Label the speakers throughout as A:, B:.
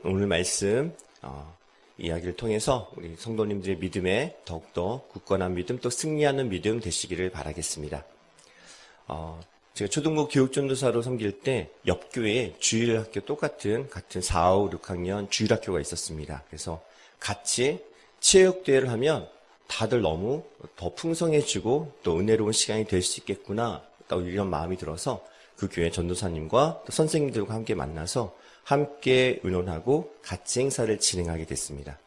A: 오늘 말씀 이야기를 통해서 우리 성도님들의 믿음에 더욱더 굳건한 믿음, 또 승리하는 믿음 되시기를 바라겠습니다. 제가 초등부 교육전도사로 섬길 때 옆 교회에 주일학교 같은 4, 5, 6학년 주일학교가 있었습니다. 그래서 같이 체육대회를 하면 다들 너무 더 풍성해지고 또 은혜로운 시간이 될 수 있겠구나, 또 이런 마음이 들어서 그 교회 전도사님과 또 선생님들과 함께 만나서 함께 의논하고 같이 행사를 진행하게 됐습니다.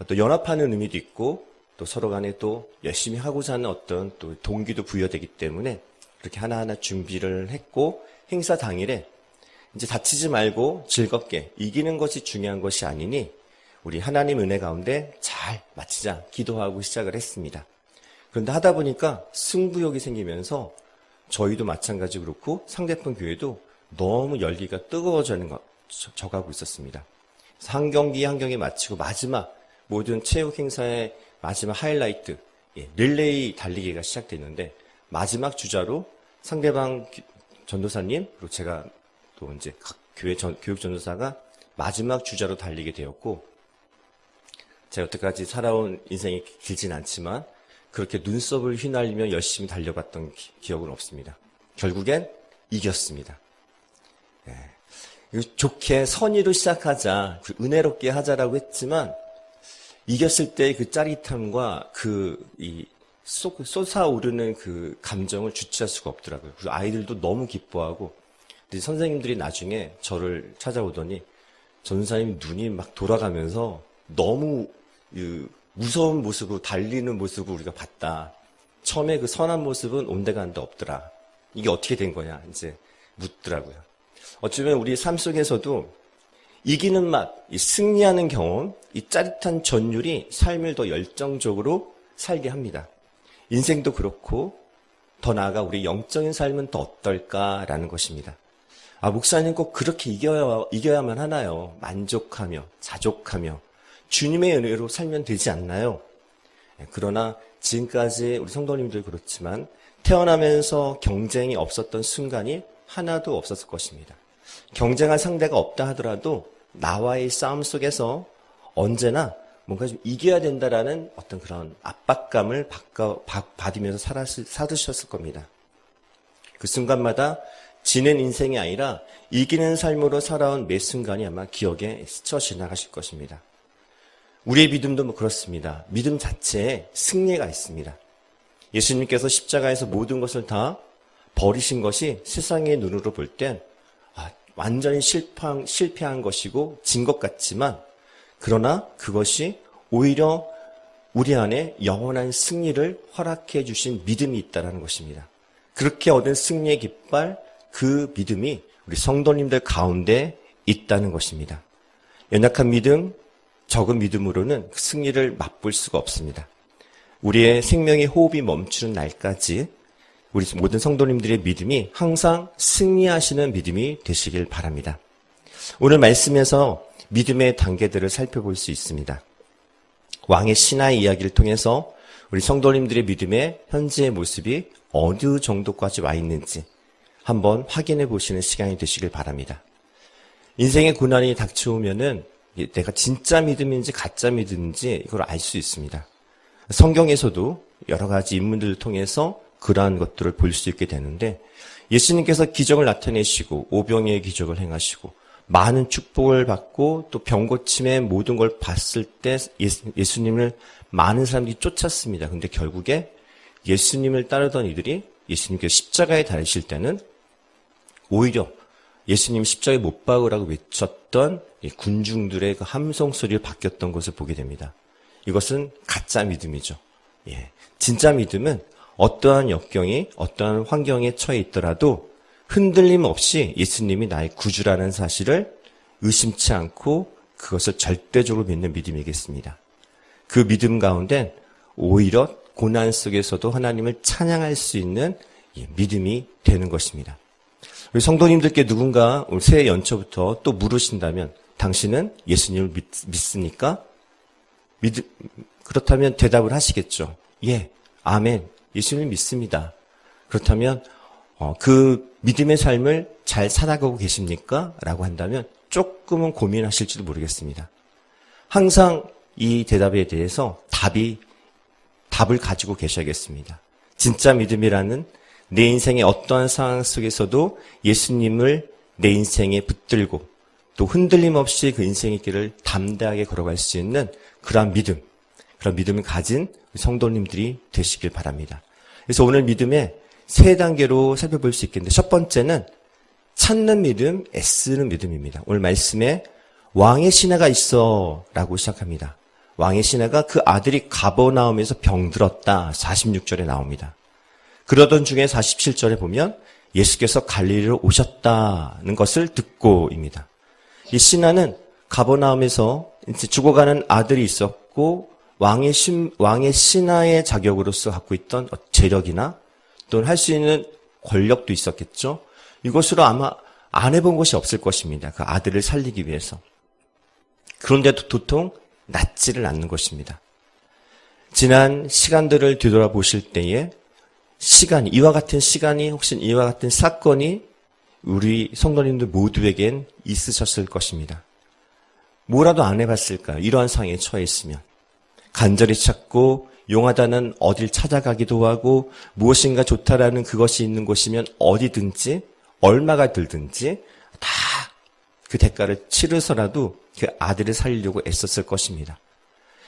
A: 또 연합하는 의미도 있고 또 서로 간에 또 열심히 하고자 하는 어떤 또 동기도 부여되기 때문에 그렇게 하나하나 준비를 했고, 행사 당일에 이제 다치지 말고 즐겁게 이기는 것이 중요한 것이 아니니 우리 하나님 은혜 가운데 잘 마치자 기도하고 시작을 했습니다. 그런데 하다 보니까 승부욕이 생기면서 저희도 마찬가지로 그렇고 상대편 교회도 너무 열기가 뜨거워져가고 있었습니다. 그래서 한 경기 마치고 마지막 모든 체육 행사의 마지막 하이라이트, 릴레이 달리기가 시작됐는데, 마지막 주자로 상대방 전도사님, 그리고 제가 또 이제 각 교회 교육 전도사가 마지막 주자로 달리게 되었고, 제가 여태까지 살아온 인생이 길진 않지만 그렇게 눈썹을 휘날리며 열심히 달려봤던 기억은 없습니다. 결국엔 이겼습니다. 좋게 선의로 시작하자, 은혜롭게 하자라고 했지만 이겼을 때 그 짜릿함과 솟아오르는 그 감정을 주체할 수가 없더라고요. 그리고 아이들도 너무 기뻐하고, 선생님들이 나중에 저를 찾아오더니 전사님 눈이 막 돌아가면서 너무 무서운 모습으로 달리는 모습을 우리가 봤다. 처음에 그 선한 모습은 온데간데 없더라. 이게 어떻게 된 거냐 이제 묻더라고요. 어쩌면 우리 삶 속에서도 이기는 맛, 이 승리하는 경험, 이 짜릿한 전율이 삶을 더 열정적으로 살게 합니다. 인생도 그렇고 더 나아가 우리 영적인 삶은 더 어떨까라는 것입니다. 목사님 꼭 그렇게 이겨야만 하나요? 만족하며 자족하며 주님의 은혜로 살면 되지 않나요? 그러나 지금까지 우리 성도님들 그렇지만 태어나면서 경쟁이 없었던 순간이 하나도 없었을 것입니다. 경쟁할 상대가 없다 하더라도 나와의 싸움 속에서 언제나 뭔가 좀 이겨야 된다라는 어떤 그런 압박감을 받으면서 살으셨을 겁니다. 그 순간마다 지는 인생이 아니라 이기는 삶으로 살아온 매 순간이 아마 기억에 스쳐 지나가실 것입니다. 우리의 믿음도 그렇습니다. 믿음 자체에 승리가 있습니다. 예수님께서 십자가에서 모든 것을 다 버리신 것이 세상의 눈으로 볼 땐 완전히 실패한 것이고 진 것 같지만, 그러나 그것이 오히려 우리 안에 영원한 승리를 허락해 주신 믿음이 있다는 것입니다. 그렇게 얻은 승리의 깃발, 그 믿음이 우리 성도님들 가운데 있다는 것입니다. 연약한 믿음, 적은 믿음으로는 그 승리를 맛볼 수가 없습니다. 우리의 생명의 호흡이 멈추는 날까지 우리 모든 성도님들의 믿음이 항상 승리하시는 믿음이 되시길 바랍니다. 오늘 말씀에서 믿음의 단계들을 살펴볼 수 있습니다. 왕의 신하의 이야기를 통해서 우리 성도님들의 믿음의 현재의 모습이 어느 정도까지 와 있는지 한번 확인해 보시는 시간이 되시길 바랍니다. 인생의 고난이 닥쳐오면은 내가 진짜 믿음인지 가짜 믿음인지 이걸 알 수 있습니다. 성경에서도 여러 가지 인물들을 통해서 그러한 것들을 볼 수 있게 되는데, 예수님께서 기적을 나타내시고 오병이의 기적을 행하시고 많은 축복을 받고 또 병고침의 모든 걸 봤을 때 예수님을 많은 사람들이 쫓았습니다. 그런데 결국에 예수님을 따르던 이들이 예수님께서 십자가에 달리실 때는 오히려 예수님 십자가에 못 박으라고 외쳤던 군중들의 그 함성 소리를 바뀌었던 것을 보게 됩니다. 이것은 가짜 믿음이죠. 진짜 믿음은 어떠한 역경이, 어떠한 환경에 처해 있더라도 흔들림 없이 예수님이 나의 구주라는 사실을 의심치 않고 그것을 절대적으로 믿는 믿음이겠습니다. 그 믿음 가운데 오히려 고난 속에서도 하나님을 찬양할 수 있는 믿음이 되는 것입니다. 우리 성도님들께 누군가 올 새해 연초부터 또 물으신다면 당신은 예수님을 믿습니까? 그렇다면 대답을 하시겠죠. 예, 아멘. 예수님을 믿습니다. 그렇다면 그 믿음의 삶을 잘 살아가고 계십니까? 라고 한다면 조금은 고민하실지도 모르겠습니다. 항상 이 대답에 대해서 답을 가지고 계셔야겠습니다. 진짜 믿음이라는 내 인생의 어떠한 상황 속에서도 예수님을 내 인생에 붙들고 또 흔들림 없이 그 인생의 길을 담대하게 걸어갈 수 있는 그런 믿음을 가진 성도님들이 되시길 바랍니다. 그래서 오늘 믿음의 세 단계로 살펴볼 수 있겠는데, 첫 번째는 찾는 믿음, 애쓰는 믿음입니다. 오늘 말씀에 왕의 신하가 있어 라고 시작합니다. 왕의 신하가 그 아들이 가버나움에서 병들었다 46절에 나옵니다. 그러던 중에 47절에 보면 예수께서 갈릴리로 오셨다는 것을 듣고입니다. 이 신하는 가버나움에서 이제 죽어가는 아들이 있었고 왕의 신하의 자격으로서 갖고 있던 재력이나 또는 할 수 있는 권력도 있었겠죠. 이것으로 아마 안 해본 것이 없을 것입니다. 그 아들을 살리기 위해서. 그런데도 도통 낫지를 않는 것입니다. 지난 시간들을 뒤돌아보실 때에 이와 같은 시간이 혹시 이와 같은 사건이 우리 성도님들 모두에겐 있으셨을 것입니다. 뭐라도 안 해봤을까요? 이러한 상황에 처해 있으면. 간절히 찾고 용하다는 어딜 찾아가기도 하고 무엇인가 좋다라는 그것이 있는 곳이면 어디든지 얼마가 들든지 다 그 대가를 치르서라도 그 아들을 살리려고 애썼을 것입니다.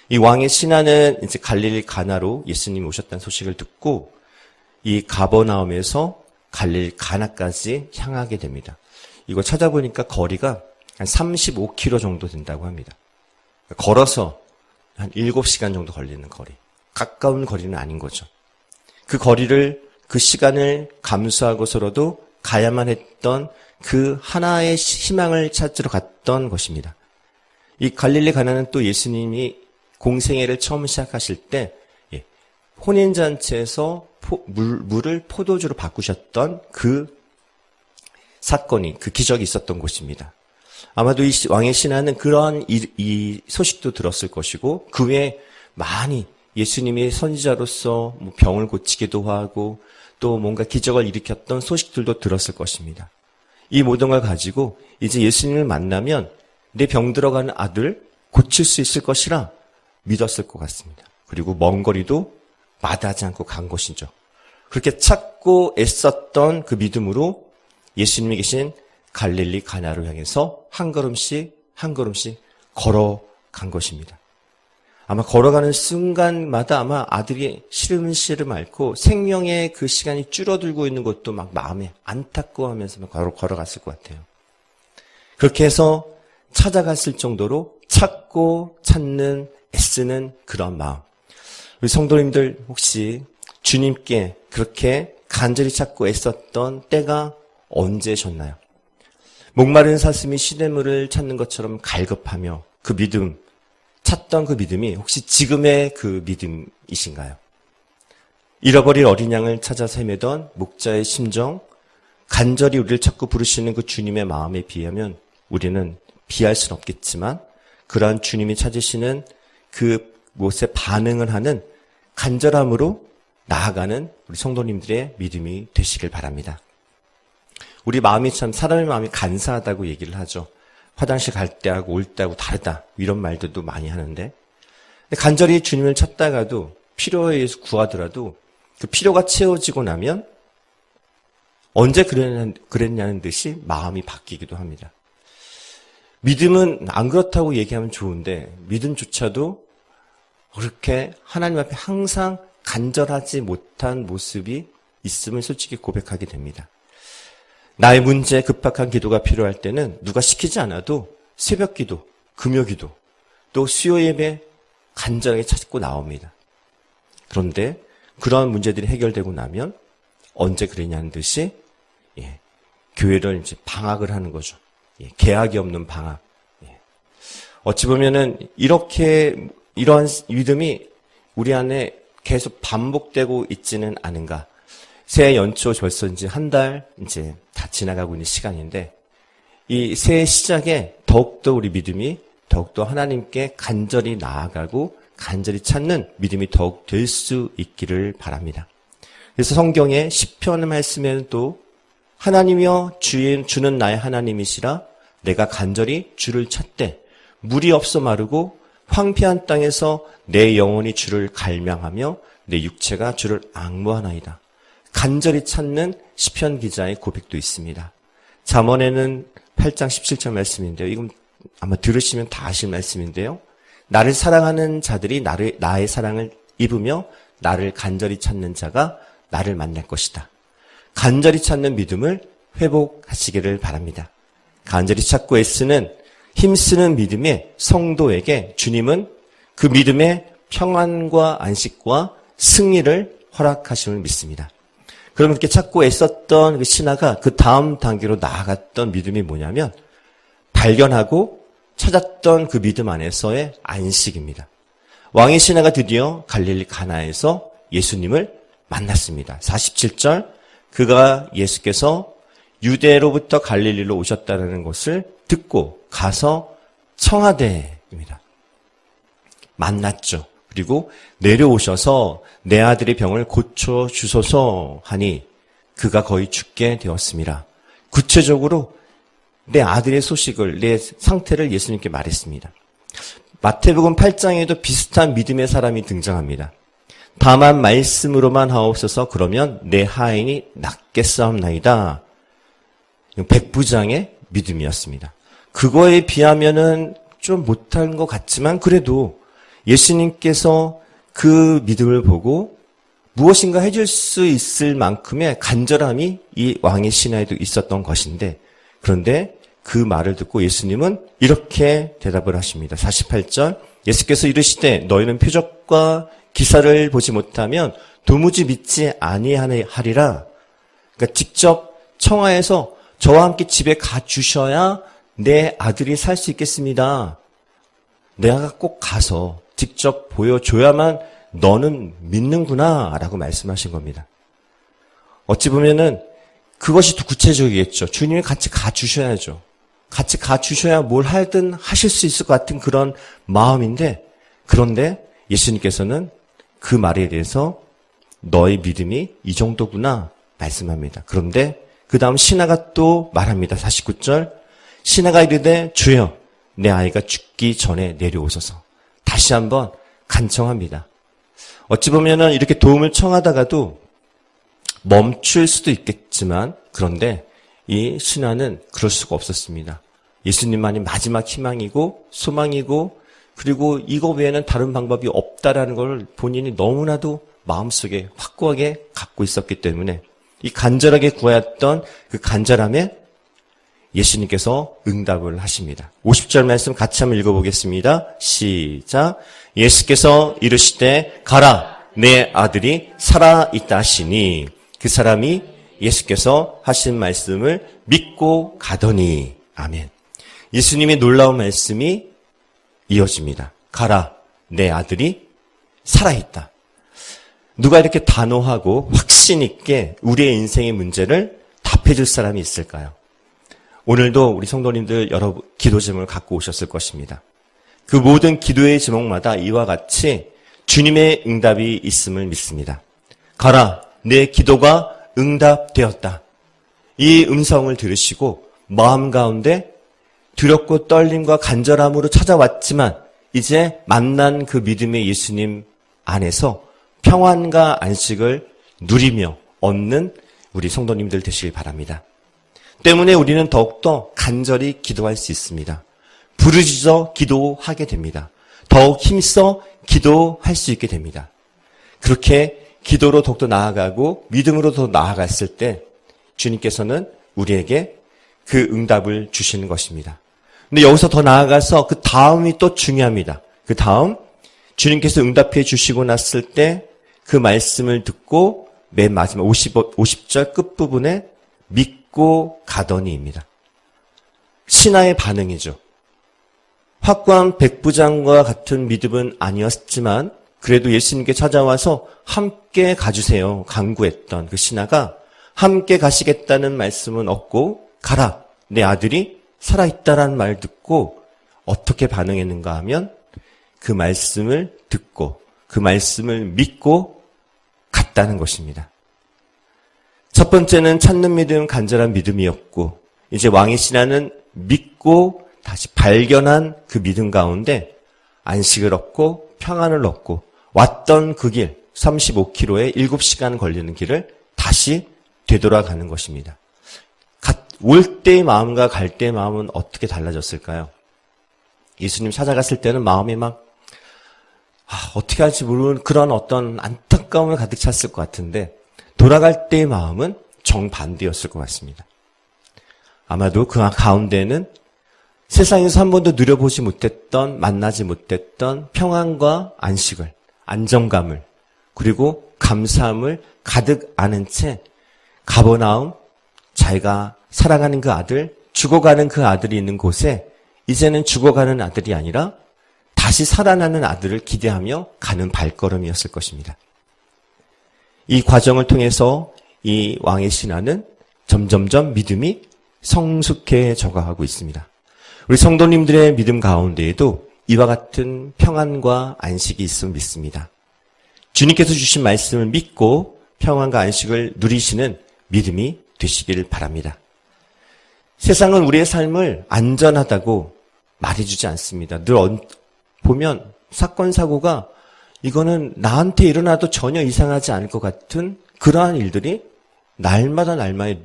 A: 이 왕의 신하는 이제 갈릴리 가나로 예수님이 오셨다는 소식을 듣고 이 가버나움에서 갈릴리 가나까지 향하게 됩니다. 이거 찾아보니까 거리가 한 35km 정도 된다고 합니다. 걸어서 한 7시간 정도 걸리는 거리. 가까운 거리는 아닌 거죠. 그 시간을 감수하고서라도 가야만 했던 그 하나의 희망을 찾으러 갔던 것입니다. 이 갈릴리 가나는 또 예수님이 공생애를 처음 시작하실 때 혼인잔치에서 물을 포도주로 바꾸셨던 그 사건이, 그 기적이 있었던 곳입니다. 아마도 이 왕의 신하는 그러한 이 소식도 들었을 것이고 그 외에 많이 예수님이 선지자로서 병을 고치기도 하고 또 뭔가 기적을 일으켰던 소식들도 들었을 것입니다. 이 모든 걸 가지고 이제 예수님을 만나면 내 병 들어가는 아들 고칠 수 있을 것이라 믿었을 것 같습니다. 그리고 먼 거리도 마다하지 않고 간 것이죠. 그렇게 찾고 애썼던 그 믿음으로 예수님이 계신 갈릴리 가나로 향해서 한 걸음씩 걸어간 것입니다. 아마 걸어가는 순간마다 아마 아들이 시름시름 앓고 생명의 그 시간이 줄어들고 있는 것도 막 마음에 안타까워하면서 걸어갔을 것 같아요. 그렇게 해서 찾아갔을 정도로 찾고 찾는 애쓰는 그런 마음. 우리 성도님들 혹시 주님께 그렇게 간절히 찾고 애썼던 때가 언제셨나요? 목마른 사슴이 시냇물을 찾는 것처럼 갈급하며 그 믿음, 찾던 그 믿음이 혹시 지금의 그 믿음이신가요? 잃어버린 어린 양을 찾아서 헤매던 목자의 심정, 간절히 우리를 찾고 부르시는 그 주님의 마음에 비하면 우리는 비할 수는 없겠지만 그러한 주님이 찾으시는 그 곳에 반응을 하는 간절함으로 나아가는 우리 성도님들의 믿음이 되시길 바랍니다. 우리 마음이 참 사람의 마음이 간사하다고 얘기를 하죠. 화장실 갈 때하고 올 때하고 다르다 이런 말들도 많이 하는데 간절히 주님을 찾다가도 필요에 의해서 구하더라도 그 필요가 채워지고 나면 언제 그랬냐는 듯이 마음이 바뀌기도 합니다. 믿음은 안 그렇다고 얘기하면 좋은데 믿음조차도 그렇게 하나님 앞에 항상 간절하지 못한 모습이 있음을 솔직히 고백하게 됩니다. 나의 문제 급박한 기도가 필요할 때는 누가 시키지 않아도 새벽 기도, 금요 기도, 또 수요 예배 간절하게 찾고 나옵니다. 그런데 그러한 문제들이 해결되고 나면 언제 그러냐는 듯이 교회를 이제 방학을 하는 거죠. 계약이 없는 방학. 어찌 보면은 이러한 믿음이 우리 안에 계속 반복되고 있지는 않은가. 새해 연초 벌써 이제 한 달 이제 다 지나가고 있는 시간인데 이 새해 시작에 더욱더 우리 믿음이 더욱더 하나님께 간절히 나아가고 간절히 찾는 믿음이 더욱 될 수 있기를 바랍니다. 그래서 성경의 시편 말씀에는 또 하나님이여 주는 나의 하나님이시라 내가 간절히 주를 찾되 물이 없어 마르고 황폐한 땅에서 내 영혼이 주를 갈망하며 내 육체가 주를 앙모하나이다. 간절히 찾는 시편 기자의 고백도 있습니다. 잠언에는 8장 17절 말씀인데요. 이건 아마 들으시면 다 아실 말씀인데요. 나를 사랑하는 자들이 나의 사랑을 입으며 나를 간절히 찾는 자가 나를 만날 것이다. 간절히 찾는 믿음을 회복하시기를 바랍니다. 간절히 찾고 애쓰는 힘쓰는 믿음의 성도에게 주님은 그 믿음의 평안과 안식과 승리를 허락하심을 믿습니다. 그럼 그렇게 찾고 애썼던 그 신하가 그 다음 단계로 나아갔던 믿음이 뭐냐면 발견하고 찾았던 그 믿음 안에서의 안식입니다. 왕의 신하가 드디어 갈릴리 가나에서 예수님을 만났습니다. 47절 그가 예수께서 유대로부터 갈릴리로 오셨다는 것을 듣고 가서 청하대입니다. 만났죠. 그리고 내려오셔서 내 아들의 병을 고쳐주소서 하니 그가 거의 죽게 되었습니다. 구체적으로 내 아들의 소식을, 내 상태를 예수님께 말했습니다. 마태복음 8장에도 비슷한 믿음의 사람이 등장합니다. 다만 말씀으로만 하옵소서 그러면 내 하인이 낫겠사옵나이다. 백부장의 믿음이었습니다. 그거에 비하면은 좀 못한 것 같지만 그래도 예수님께서 그 믿음을 보고 무엇인가 해줄 수 있을 만큼의 간절함이 이 왕의 신하에도 있었던 것인데 그런데 그 말을 듣고 예수님은 이렇게 대답을 하십니다. 48절 예수께서 이르시되 너희는 표적과 기사를 보지 못하면 도무지 믿지 아니하리라. 그러니까 직접 청하에서 저와 함께 집에 가주셔야 내 아들이 살 수 있겠습니다. 내가 꼭 가서 직접 보여줘야만 너는 믿는구나 라고 말씀하신 겁니다. 어찌 보면은 그것이 더 구체적이겠죠. 주님이 같이 가주셔야죠. 같이 가주셔야 뭘 하든 하실 수 있을 것 같은 그런 마음인데 그런데 예수님께서는 그 말에 대해서 너의 믿음이 이 정도구나 말씀합니다. 그런데 그 다음 신하가 또 말합니다. 49절 신하가 이르되 주여 내 아이가 죽기 전에 내려오소서. 다시 한번 간청합니다. 어찌 보면은 이렇게 도움을 청하다가도 멈출 수도 있겠지만 그런데 이 신하는 그럴 수가 없었습니다. 예수님만이 마지막 희망이고 소망이고 그리고 이거 외에는 다른 방법이 없다라는 걸 본인이 너무나도 마음속에 확고하게 갖고 있었기 때문에 이 간절하게 구하였던 그 간절함에 예수님께서 응답을 하십니다. 50절 말씀 같이 한번 읽어보겠습니다. 시작. 예수께서 이르시되 가라 내 아들이 살아있다 하시니 그 사람이 예수께서 하신 말씀을 믿고 가더니 아멘. 예수님의 놀라운 말씀이 이어집니다. 가라 내 아들이 살아있다. 누가 이렇게 단호하고 확신 있게 우리의 인생의 문제를 답해줄 사람이 있을까요? 오늘도 우리 성도님들 여러 기도 제목을 갖고 오셨을 것입니다. 그 모든 기도의 제목마다 이와 같이 주님의 응답이 있음을 믿습니다. 가라, 내 기도가 응답되었다. 이 음성을 들으시고 마음 가운데 두렵고 떨림과 간절함으로 찾아왔지만 이제 만난 그 믿음의 예수님 안에서 평안과 안식을 누리며 얻는 우리 성도님들 되시길 바랍니다. 때문에 우리는 더욱더 간절히 기도할 수 있습니다. 부르짖어 기도하게 됩니다. 더욱 힘써 기도할 수 있게 됩니다. 그렇게 기도로 더욱더 나아가고 믿음으로 더 나아갔을 때 주님께서는 우리에게 그 응답을 주시는 것입니다. 근데 여기서 더 나아가서 그 다음이 또 중요합니다. 그 다음 주님께서 응답해 주시고 났을 때 그 말씀을 듣고 맨 마지막 50절 끝부분에 믿고 가더니입니다. 신하의 반응이죠. 확고한 백부장과 같은 믿음은 아니었지만 그래도 예수님께 찾아와서 함께 가주세요 간구했던 그 신하가 함께 가시겠다는 말씀은 없고 가라 내 아들이 살아있다라는 말 듣고 어떻게 반응했는가 하면 그 말씀을 듣고 그 말씀을 믿고 갔다는 것입니다. 첫 번째는 찾는 믿음, 간절한 믿음이었고 이제 왕의 신하는 믿고 다시 발견한 그 믿음 가운데 안식을 얻고 평안을 얻고 왔던 그 길, 35km에 7시간 걸리는 길을 다시 되돌아가는 것입니다. 올 때의 마음과 갈 때의 마음은 어떻게 달라졌을까요? 예수님 찾아갔을 때는 마음이 막 어떻게 할지 모르는 그런 어떤 안타까움을 가득 찼을 것 같은데 돌아갈 때의 마음은 정반대였을 것 같습니다. 아마도 그 가운데는 세상에서 한 번도 누려보지 못했던, 만나지 못했던 평안과 안식을, 안정감을, 그리고 감사함을 가득 안은 채 가버나움, 자기가 사랑하는 그 아들, 죽어가는 그 아들이 있는 곳에 이제는 죽어가는 아들이 아니라 다시 살아나는 아들을 기대하며 가는 발걸음이었을 것입니다. 이 과정을 통해서 이 왕의 신하는 점점점 믿음이 성숙해져 가고 있습니다. 우리 성도님들의 믿음 가운데에도 이와 같은 평안과 안식이 있음을 믿습니다. 주님께서 주신 말씀을 믿고 평안과 안식을 누리시는 믿음이 되시길 바랍니다. 세상은 우리의 삶을 안전하다고 말해주지 않습니다. 늘 보면 사건, 사고가 이거는 나한테 일어나도 전혀 이상하지 않을 것 같은 그러한 일들이 날마다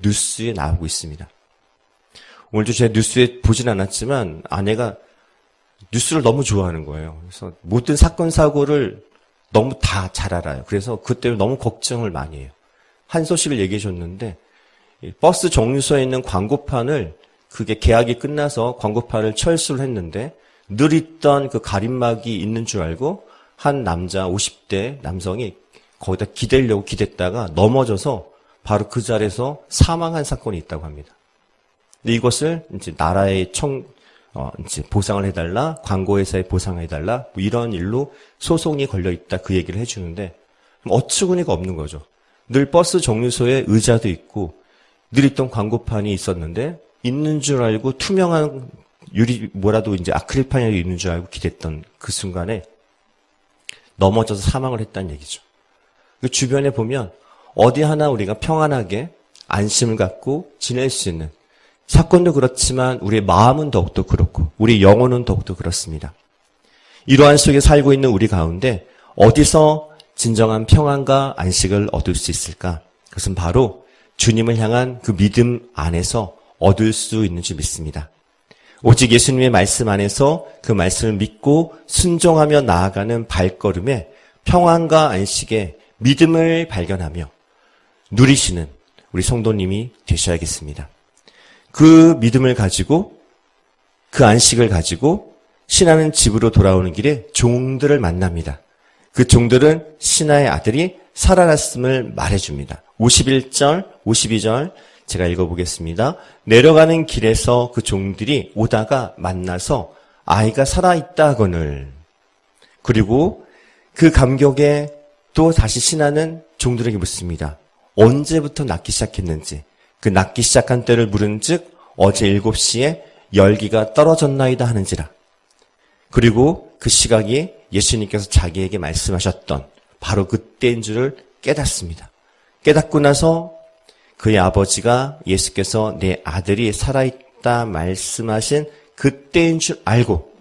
A: 뉴스에 나오고 있습니다. 오늘도 제가 뉴스에 보진 않았지만 아내가 뉴스를 너무 좋아하는 거예요. 그래서 모든 사건, 사고를 너무 다 잘 알아요. 그래서 그 때문에 너무 걱정을 많이 해요. 한 소식을 얘기해 줬는데 버스 정류소에 있는 광고판을 그게 계약이 끝나서 광고판을 철수를 했는데 늘 있던 그 가림막이 있는 줄 알고 한 남자 50대 남성이 거기다 기대려고 기댔다가 넘어져서 바로 그 자리에서 사망한 사건이 있다고 합니다. 근데 이것을 이제 나라에 이제 보상을 해달라, 광고회사에 보상해달라, 뭐 이런 일로 소송이 걸려 있다 그 얘기를 해주는데 어처구니가 없는 거죠. 늘 버스 정류소에 의자도 있고 늘 있던 광고판이 있었는데 있는 줄 알고 투명한 뭐라도 이제 아크릴판이 있는 줄 알고 기댔던 그 순간에 넘어져서 사망을 했다는 얘기죠. 그 주변에 보면 어디 하나 우리가 평안하게 안심을 갖고 지낼 수 있는 사건도 그렇지만 우리의 마음은 더욱더 그렇고 우리 영혼은 더욱더 그렇습니다. 이러한 속에 살고 있는 우리 가운데 어디서 진정한 평안과 안식을 얻을 수 있을까? 그것은 바로 주님을 향한 그 믿음 안에서 얻을 수 있는 줄 믿습니다. 오직 예수님의 말씀 안에서 그 말씀을 믿고 순종하며 나아가는 발걸음에 평안과 안식의 믿음을 발견하며 누리시는 우리 성도님이 되셔야겠습니다. 그 믿음을 가지고 그 안식을 가지고 신하는 집으로 돌아오는 길에 종들을 만납니다. 그 종들은 신하의 아들이 살아났음을 말해줍니다. 51절, 52절 제가 읽어보겠습니다. 내려가는 길에서 그 종들이 오다가 만나서 아이가 살아있다 하거늘. 그리고 그 감격에 또 다시 신하는 종들에게 묻습니다. 언제부터 낫기 시작했는지. 그 낫기 시작한 때를 물은즉 어제 7시에 열기가 떨어졌나이다 하는지라. 그리고 그 시각이 예수님께서 자기에게 말씀하셨던 바로 그때인 줄을 깨닫습니다. 깨닫고 나서 그의 아버지가 예수께서 내 아들이 살아있다 말씀하신 그때인 줄 알고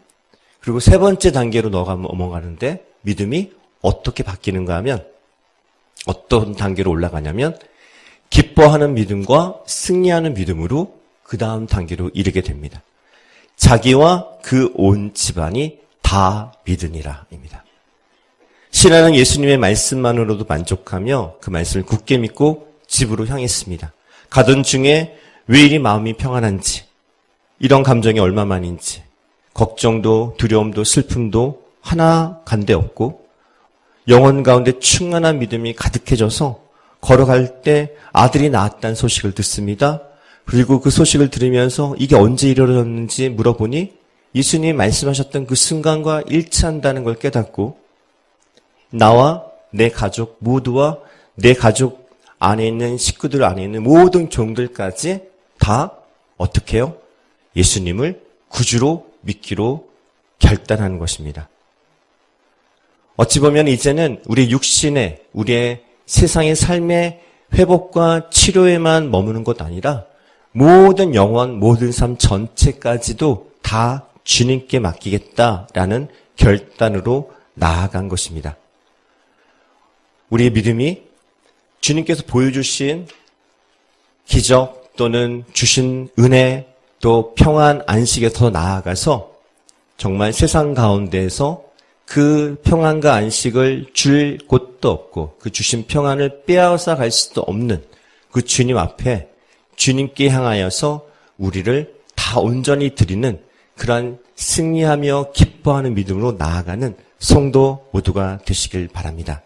A: 그리고 세 번째 단계로 넘어가는데 믿음이 어떻게 바뀌는가 하면 어떤 단계로 올라가냐면 기뻐하는 믿음과 승리하는 믿음으로 그 다음 단계로 이르게 됩니다. 자기와 그 온 집안이 다 믿으니라입니다. 신하는 예수님의 말씀만으로도 만족하며 그 말씀을 굳게 믿고 집으로 향했습니다. 가던 중에 왜 이리 마음이 평안한지, 이런 감정이 얼마만인지, 걱정도 두려움도 슬픔도 하나 간데 없고 영혼 가운데 충만한 믿음이 가득해져서 걸어갈 때 아들이 낳았다는 소식을 듣습니다. 그리고 그 소식을 들으면서 이게 언제 이루어졌는지 물어보니 예수님이 말씀하셨던 그 순간과 일치한다는 걸 깨닫고 나와 내 가족 모두와 내 가족 안에 있는 식구들 안에 있는 모든 종들까지 다 어떻게 해요? 예수님을 구주로 믿기로 결단하는 것입니다. 어찌 보면 이제는 우리 육신의 우리의 세상의 삶의 회복과 치료에만 머무는 것 아니라 모든 영혼, 모든 삶 전체까지도 다 주님께 맡기겠다라는 결단으로 나아간 것입니다. 우리의 믿음이 주님께서 보여주신 기적 또는 주신 은혜 또 평안 안식에 더 나아가서 정말 세상 가운데에서 그 평안과 안식을 줄 곳도 없고 그 주신 평안을 빼앗아 갈 수도 없는 그 주님 앞에 주님께 향하여서 우리를 다 온전히 드리는 그러한 승리하며 기뻐하는 믿음으로 나아가는 성도 모두가 되시길 바랍니다.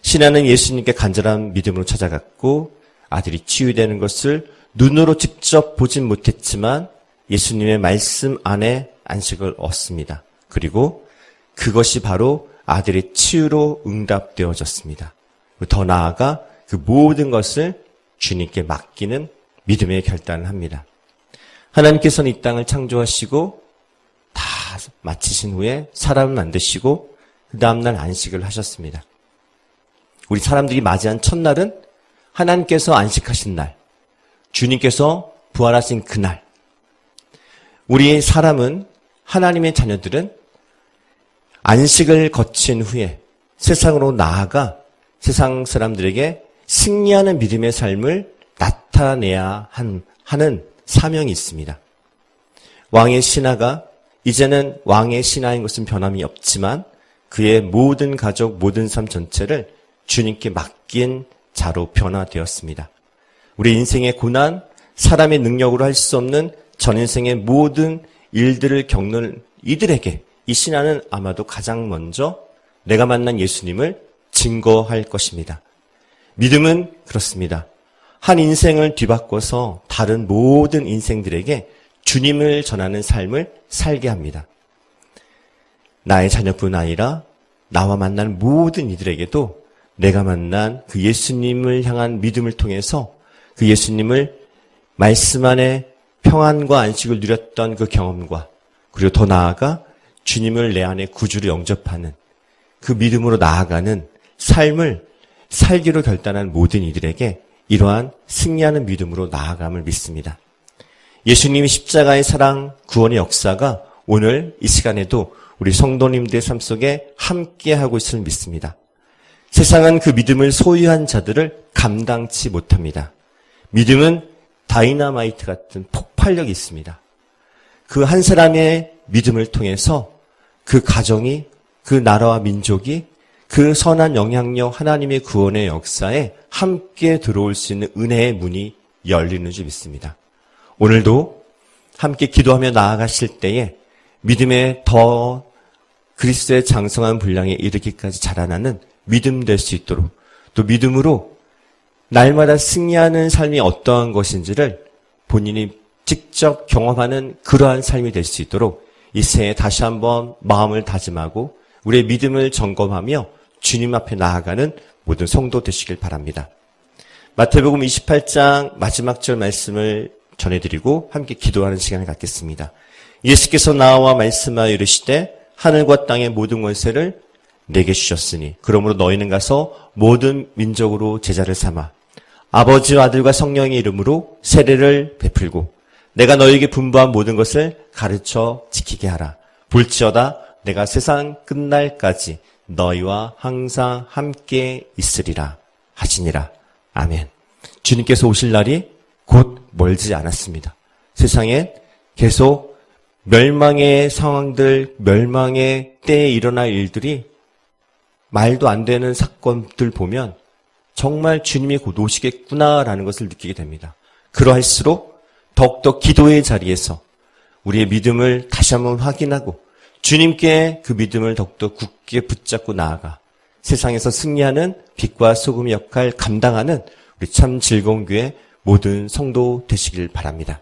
A: 신하는 예수님께 간절한 믿음으로 찾아갔고 아들이 치유되는 것을 눈으로 직접 보진 못했지만 예수님의 말씀 안에 안식을 얻습니다. 그리고 그것이 바로 아들의 치유로 응답되어졌습니다. 더 나아가 그 모든 것을 주님께 맡기는 믿음의 결단을 합니다. 하나님께서는 이 땅을 창조하시고 다 마치신 후에 사람을 만드시고 그 다음날 안식을 하셨습니다. 우리 사람들이 맞이한 첫날은 하나님께서 안식하신 날, 주님께서 부활하신 그날. 우리 사람은 하나님의 자녀들은 안식을 거친 후에 세상으로 나아가 세상 사람들에게 승리하는 믿음의 삶을 나타내야 하는 사명이 있습니다. 왕의 신하가 이제는 왕의 신하인 것은 변함이 없지만 그의 모든 가족, 모든 삶 전체를 주님께 맡긴 자로 변화되었습니다. 우리 인생의 고난, 사람의 능력으로 할 수 없는 전 인생의 모든 일들을 겪는 이들에게 이 신하는 아마도 가장 먼저 내가 만난 예수님을 증거할 것입니다. 믿음은 그렇습니다. 한 인생을 뒤바꿔서 다른 모든 인생들에게 주님을 전하는 삶을 살게 합니다. 나의 자녀뿐 아니라 나와 만난 모든 이들에게도 내가 만난 그 예수님을 향한 믿음을 통해서 그 예수님을 말씀 안에 평안과 안식을 누렸던 그 경험과 그리고 더 나아가 주님을 내 안에 구주로 영접하는 그 믿음으로 나아가는 삶을 살기로 결단한 모든 이들에게 이러한 승리하는 믿음으로 나아감을 믿습니다. 예수님의 십자가의 사랑, 구원의 역사가 오늘 이 시간에도 우리 성도님들의 삶 속에 함께하고 있음을 믿습니다. 세상은 그 믿음을 소유한 자들을 감당치 못합니다. 믿음은 다이너마이트 같은 폭발력이 있습니다. 그 한 사람의 믿음을 통해서 그 가정이, 그 나라와 민족이 그 선한 영향력 하나님의 구원의 역사에 함께 들어올 수 있는 은혜의 문이 열리는 줄 믿습니다. 오늘도 함께 기도하며 나아가실 때에 믿음에 더 그리스도의 장성한 분량에 이르기까지 자라나는 믿음 될 수 있도록 또 믿음으로 날마다 승리하는 삶이 어떠한 것인지를 본인이 직접 경험하는 그러한 삶이 될 수 있도록 이 새해 다시 한번 마음을 다짐하고 우리의 믿음을 점검하며 주님 앞에 나아가는 모든 성도 되시길 바랍니다. 마태복음 28장 마지막 절 말씀을 전해드리고 함께 기도하는 시간을 갖겠습니다. 예수께서 나와 말씀하여 이르시되 하늘과 땅의 모든 권세를 내게 주셨으니 그러므로 너희는 가서 모든 민족으로 제자를 삼아 아버지와 아들과 성령의 이름으로 세례를 베풀고 내가 너희에게 분부한 모든 것을 가르쳐 지키게 하라. 볼지어다 내가 세상 끝날까지 너희와 항상 함께 있으리라 하시니라. 아멘. 주님께서 오실 날이 곧 멀지 않았습니다. 세상에 계속 멸망의 상황들, 멸망의 때에 일어날 일들이 말도 안 되는 사건들 보면 정말 주님이 곧 오시겠구나라는 것을 느끼게 됩니다. 그러할수록 더욱더 기도의 자리에서 우리의 믿음을 다시 한번 확인하고 주님께 그 믿음을 더욱더 굳게 붙잡고 나아가 세상에서 승리하는 빛과 소금의 역할 감당하는 우리 참 즐거운 교회 모든 성도 되시길 바랍니다.